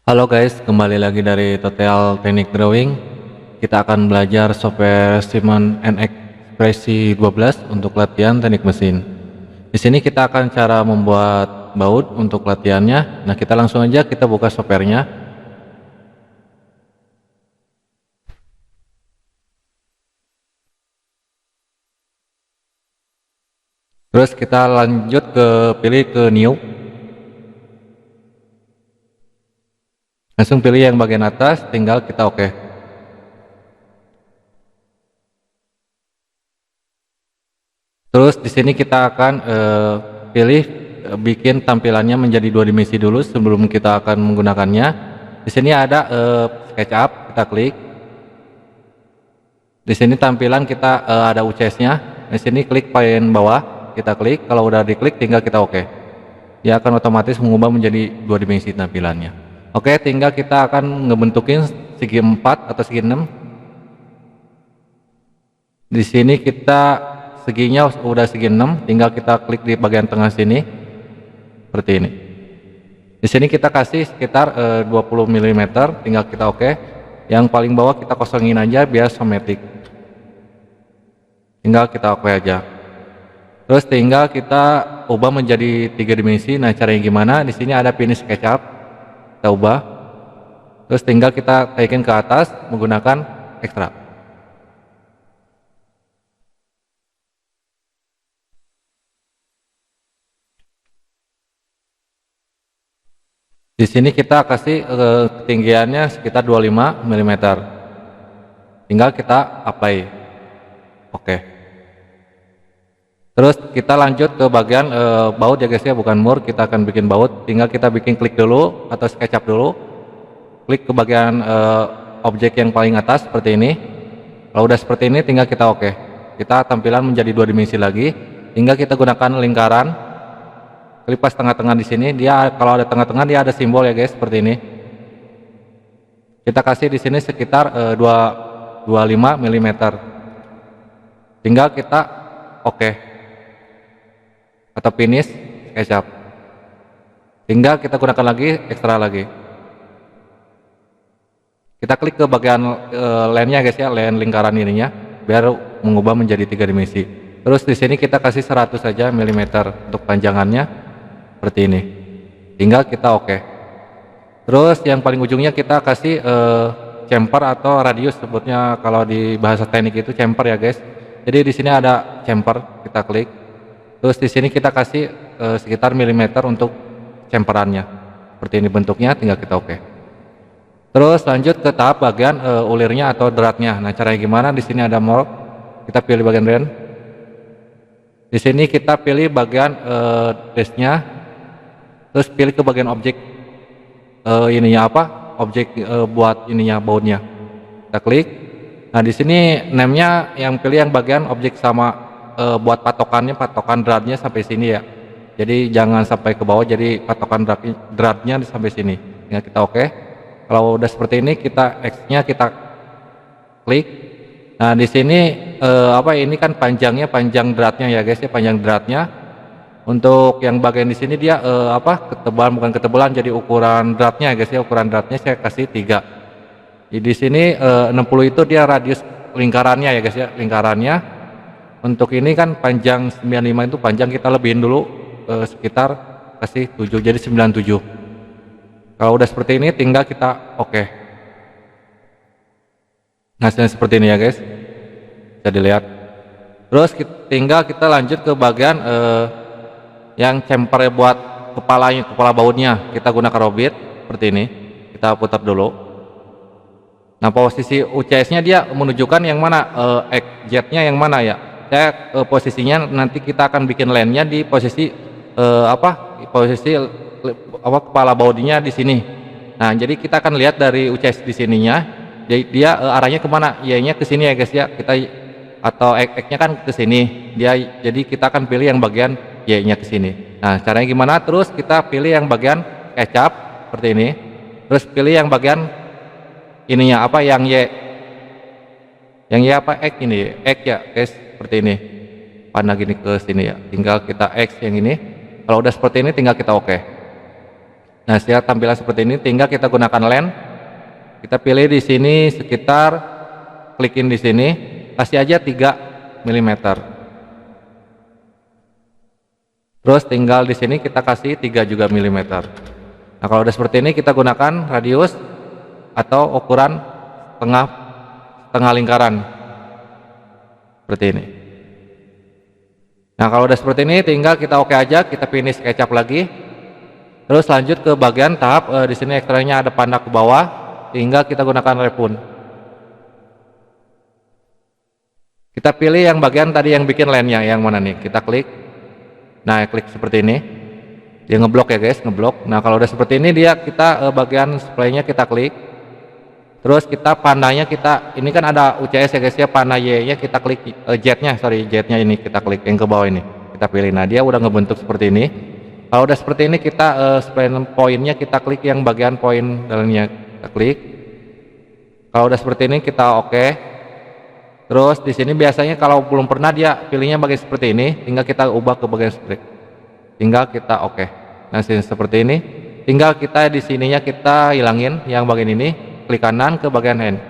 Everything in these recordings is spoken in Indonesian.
Halo guys, kembali lagi dari Total Teknik Drawing. Kita akan belajar software Siemens NX Preci 12 untuk latihan teknik mesin. Di sini kita akan cara membuat baut untuk latihannya. Nah, kita langsung aja kita buka softwarenya. Terus kita lanjut pilih ke new. Langsung pilih yang bagian atas, tinggal kita oke. Terus di sini kita akan pilih bikin tampilannya menjadi 2 dimensi dulu sebelum kita akan menggunakannya. Di sini ada SketchUp, kita klik. Di sini tampilan kita ada UCS-nya. Di sini klik paling bawah, kita klik. Kalau udah diklik, tinggal kita oke. Dia akan otomatis mengubah menjadi 2 dimensi tampilannya. Oke, tinggal kita akan ngebentukin segi 4 atau segi 6. Di sini kita seginya udah segi 6, tinggal kita klik di bagian tengah sini seperti ini. Di sini kita kasih sekitar 20 mm, tinggal kita oke. Yang paling bawah kita kosongin aja biar simetrik. Tinggal kita oke aja. Terus tinggal kita ubah menjadi 3 dimensi. Nah, caranya gimana? Di sini ada finish SketchUp. Kita ubah. Terus tinggal kita taikin ke atas menggunakan ekstra. Di sini kita kasih ketinggiannya sekitar 25 mm. Tinggal kita apply. Oke. Terus kita lanjut ke bagian baut ya guys ya, bukan mur. Kita akan bikin baut. Tinggal kita bikin klik dulu atau SketchUp dulu. Klik ke bagian objek yang paling atas seperti ini. Kalau udah seperti ini tinggal kita oke. Kita tampilan menjadi 2 dimensi lagi. Tinggal kita gunakan lingkaran. Klik pas tengah-tengah di sini, dia kalau ada tengah-tengah dia ada simbol ya guys, seperti ini. Kita kasih di sini sekitar 25 mm. Tinggal kita oke. Atau finish SketchUp. Tinggal kita gunakan lagi ekstra lagi. Kita klik ke bagian line-nya guys ya, line lingkaran ininya biar mengubah menjadi 3 dimensi. Terus di sini kita kasih 100 saja mm untuk panjangannya. Seperti ini. Tinggal kita oke. Terus yang paling ujungnya kita kasih chamfer atau radius, sebutnya kalau di bahasa teknik itu chamfer ya guys. Jadi di sini ada chamfer, kita klik. Terus di sini kita kasih sekitar milimeter untuk chamferannya. Seperti ini bentuknya, tinggal kita oke. Terus lanjut ke tahap bagian ulirnya atau dratnya. Nah, caranya gimana? Di sini ada more. Kita pilih bagian rend. Di sini kita pilih bagian dash-nya. Terus pilih ke bagian objek ininya apa? Objek buat ininya bautnya. Kita klik. Nah, di sini name-nya yang pilih yang bagian objek sama buat patokan dratnya sampai sini ya. Jadi jangan sampai ke bawah, jadi patokan dratnya sampai sini. Tinggal kita oke. Kalau udah seperti ini kita X-nya kita klik. Nah, di sini ini kan panjang dratnya ya guys ya, panjang dratnya. Untuk yang bagian di sini dia ketebalan, bukan ketebalan, jadi ukuran dratnya ya guys ya, ukuran dratnya saya kasih 3. Di sini 60 itu dia radius lingkarannya ya guys ya, lingkarannya. Untuk ini kan panjang 95 itu panjang, kita lebihin dulu sekitar kasih 7 jadi 97. Kalau udah seperti ini tinggal kita oke. Hasilnya seperti ini ya guys. Bisa dilihat. Terus tinggal kita lanjut ke bagian yang chamfer buat kepala bautnya. Kita gunakan robit seperti ini. Kita putar dulu. Nah, posisi UCS-nya dia menunjukkan yang mana, X-nya yang mana ya. Saya posisinya nanti kita akan bikin line-nya di posisi kepala bautnya di sini. Nah, jadi kita akan lihat dari UCS di sininya. Jadi dia arahnya kemana? Y-nya ke sini ya guys ya. Kita atau X-nya kan ke sini. Jadi kita akan pilih yang bagian Y-nya ke sini. Nah, caranya gimana? Terus kita pilih yang bagian SketchUp seperti ini. Terus pilih yang bagian ininya yang Y. Yang Y X ini, X ya guys, seperti ini. Panah gini ke sini ya. Tinggal kita X yang ini. Kalau udah seperti ini tinggal kita oke. Nah, setelah tampilan seperti ini tinggal kita gunakan lens. Kita pilih di sini sekitar, klikin di sini, kasih aja 3 mm. Terus tinggal di sini kita kasih 3 juga mm. Nah, kalau udah seperti ini kita gunakan radius atau ukuran tengah lingkaran seperti ini. Nah, kalau udah seperti ini tinggal kita oke aja, kita finish SketchUp lagi. Terus lanjut ke bagian tahap di sini ekstranya ada panah ke bawah, tinggal kita gunakan refund. Kita pilih yang bagian tadi yang bikin lensnya yang mana nih, kita klik. Nah, klik seperti ini. Dia ngeblok ya guys, ngeblok. Nah, kalau udah seperti ini dia kita bagian supply-nya kita klik. Terus kita panahnya kita, ini kan ada UCS ya guys ya, panah Y-nya kita klik, jetnya ini kita klik yang ke bawah ini. Kita pilih. Nah, dia udah ngebentuk seperti ini. Kalau udah seperti ini kita poinnya kita klik yang bagian poin dalamnya kita klik. Kalau udah seperti ini kita oke. Terus di sini biasanya kalau belum pernah dia pilihnya bagian seperti ini, tinggal kita ubah ke bagian seperti. Tinggal kita oke. Nah, seperti ini. Tinggal kita di sininya kita hilangin yang bagian ini, klik kanan ke bagian hand.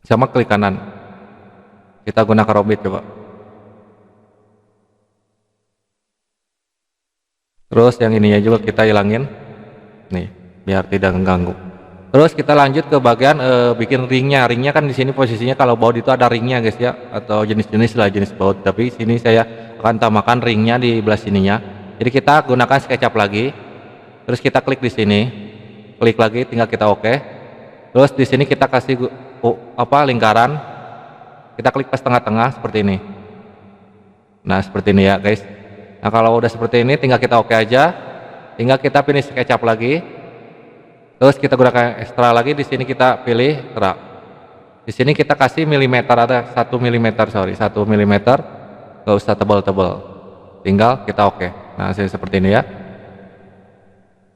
Sama klik kanan. Kita gunakan Robit coba. Terus yang ininya juga kita hilangin nih biar tidak mengganggu. Terus kita lanjut ke bagian bikin ringnya. Ringnya kan di sini posisinya kalau baut itu ada ringnya guys ya, atau jenis-jenis lah jenis baut. Tapi sini saya akan tambahkan ringnya di belah sininya. Jadi kita gunakan SketchUp lagi. Terus kita klik di sini, klik lagi, tinggal kita oke. Terus di sini kita kasih lingkaran. Kita klik pas tengah-tengah seperti ini. Nah, seperti ini ya guys. Nah, kalau udah seperti ini tinggal kita oke aja. Tinggal kita finish SketchUp lagi. Terus kita gunakan ekstra lagi, di sini kita pilih ekstra. Di sini kita kasih milimeter, ada 1 mm, 1 mm. Gak usah tebal-tebal. Tinggal kita oke. Nah, seperti ini ya.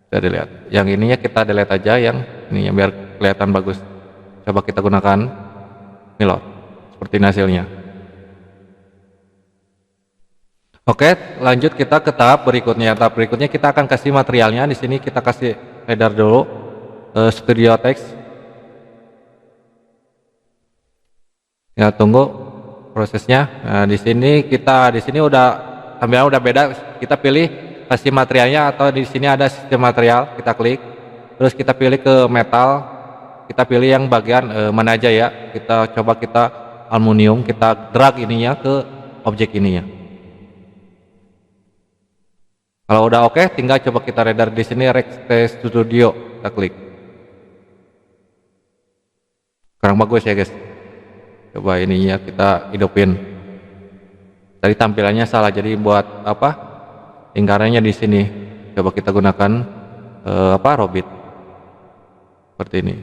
Bisa dilihat. Yang ininya kita delete aja, yang ininya biar kelihatan bagus. Coba kita gunakan Milot. Seperti ini hasilnya. Oke, lanjut kita ke tahap berikutnya. Tahap berikutnya kita akan kasih materialnya. Di sini kita kasih header dulu, Studio Text. Ya, tunggu prosesnya. Nah, di sini udah tampilan udah beda. Kita pilih kasih materialnya, atau di sini ada sistem material. Kita klik. Terus kita pilih ke metal. Kita pilih yang bagian mana aja ya. Kita coba kita aluminium. Kita drag ininya ke objek ininya. Kalau udah oke, tinggal coba kita render di sini Text Studio, kita klik. Sekarang bagus ya guys. Coba ininya kita hidupin. Tadi tampilannya salah, jadi buat apa? Lingkarannya di sini. Coba kita gunakan Robit. Seperti ini.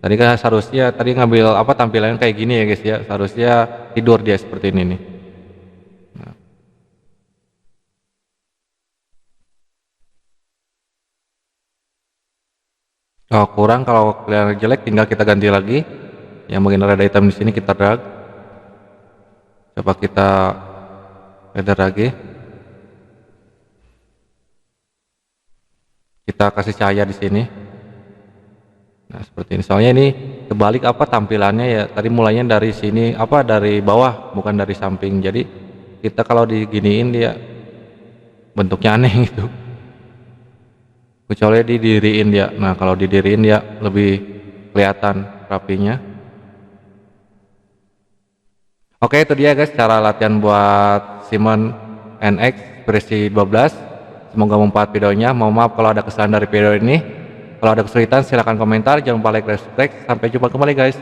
Tadi kan seharusnya tadi ngambil tampilannya kayak gini ya guys ya. Seharusnya tidur dia seperti ini nih. Oh, kurang, kalau kelihatan jelek tinggal kita ganti lagi. Yang bagian rada hitam di sini kita drag. Coba kita render lagi. Kita kasih cahaya di sini. Nah, seperti ini. Soalnya ini kebalik tampilannya ya. Tadi mulainya dari sini dari bawah, bukan dari samping. Jadi kita kalau diginiin dia bentuknya aneh gitu. Kecuali didiriin dia. Nah, kalau didiriin dia lebih kelihatan rapinya. Oke, itu dia guys cara latihan buat Simon NX versi 12. Semoga bermanfaat videonya. Mohon maaf kalau ada kesalahan dari video ini. Kalau ada kesulitan silahkan komentar. Jangan lupa like dan subscribe. Sampai jumpa kembali guys.